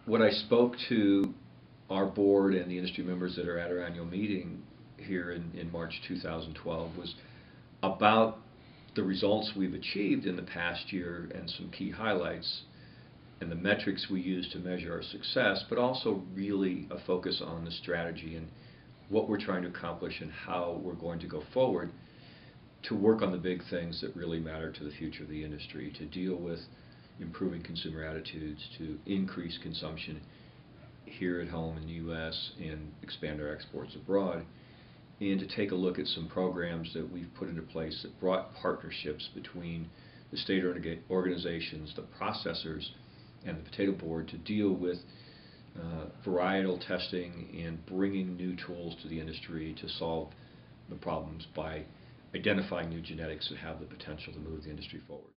What I spoke to our board and the industry members that are at our annual meeting here in March 2012 was about the results we've achieved in the past year and some key highlights and the metrics we use to measure our success, but also really a focus on the strategy and what we're trying to accomplish and how we're going to go forward to work on the big things that really matter to the future of the industry, to deal with improving consumer attitudes, to increase consumption here at home in the U.S. and expand our exports abroad, and to take a look at some programs that we've put into place that brought partnerships between the state organizations, the processors, and the potato board to deal with varietal testing and bringing new tools to the industry to solve the problems by identifying new genetics that have the potential to move the industry forward.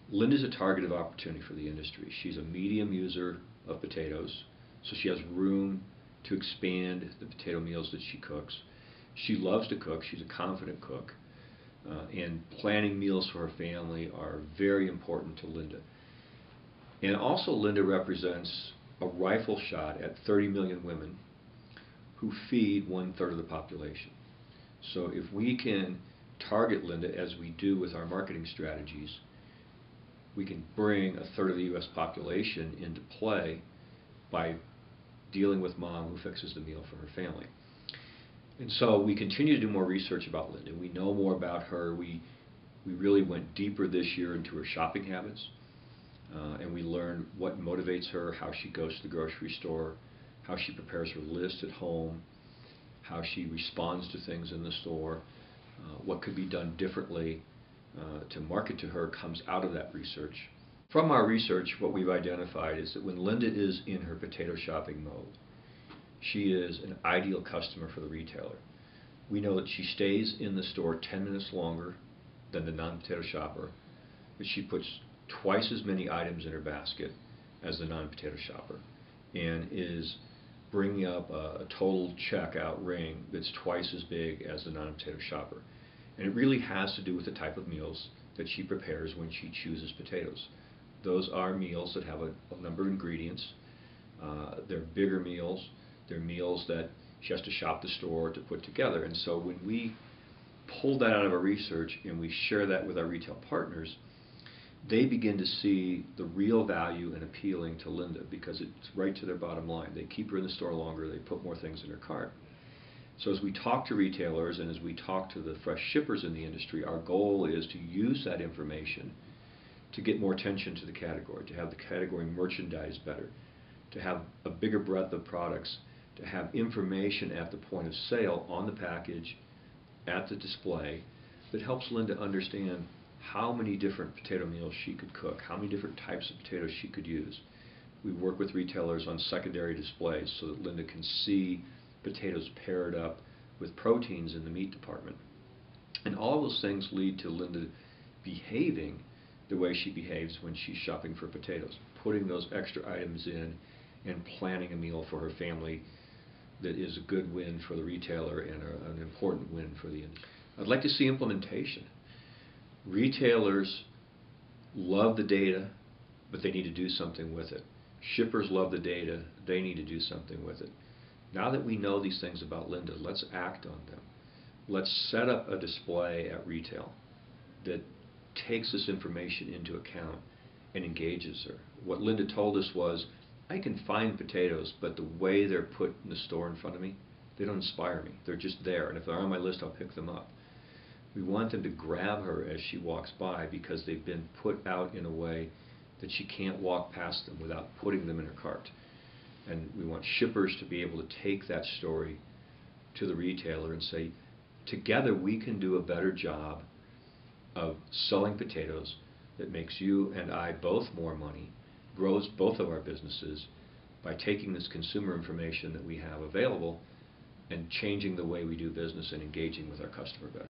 Linda's a target of opportunity for the industry. She's a medium user of potatoes, so she has room to expand the potato meals that she cooks. She loves to cook. She's a confident cook. And planning meals for her family are very important to Linda. And also Linda represents a rifle shot at 30 million women who feed 1/3 of the population. So if we can target Linda as we do with our marketing strategies, we can bring 1/3 of the U.S. population into play by dealing with mom who fixes the meal for her family. And so we continue to do more research about Linda. We know more about her. We really went deeper this year into her shopping habits, and we learned what motivates her, how she goes to the grocery store, how she prepares her list at home, how she responds to things in the store, what could be done differently to market to her comes out of that research. From our research, what we've identified is that when Linda is in her potato shopping mode, she is an ideal customer for the retailer. We know that she stays in the store 10 minutes longer than the non-potato shopper, that she puts twice as many items in her basket as the non-potato shopper, and is bringing up a total checkout ring that's twice as big as the non-potato shopper. And it really has to do with the type of meals that she prepares when she chooses potatoes. Those are meals that have a number of ingredients. They're bigger meals. They're meals that she has to shop the store to put together. And so when we pull that out of our research and we share that with our retail partners, they begin to see the real value in appealing to Linda because it's right to their bottom line. They keep her in the store longer. They put more things in her cart. So as we talk to retailers and as we talk to the fresh shippers in the industry, our goal is to use that information to get more attention to the category, to have the category merchandised better, to have a bigger breadth of products, to have information at the point of sale on the package, at the display, that helps Linda understand how many different potato meals she could cook, how many different types of potatoes she could use. We work with retailers on secondary displays so that Linda can see potatoes paired up with proteins in the meat department. And all those things lead to Linda behaving the way she behaves when she's shopping for potatoes, putting those extra items in and planning a meal for her family that is a good win for the retailer and an important win for the industry. I'd like to see implementation. Retailers love the data, but they need to do something with it. Shippers love the data, they need to do something with it. Now that we know these things about Linda, let's act on them. Let's set up a display at retail that takes this information into account and engages her. What Linda told us was, I can find potatoes, but the way they're put in the store in front of me, they don't inspire me. They're just there, and if they're on my list, I'll pick them up. We want them to grab her as she walks by because they've been put out in a way that she can't walk past them without putting them in her cart. And we want shippers to be able to take that story to the retailer and say, together we can do a better job of selling potatoes that makes you and I both more money, grows both of our businesses by taking this consumer information that we have available and changing the way we do business and engaging with our customer better.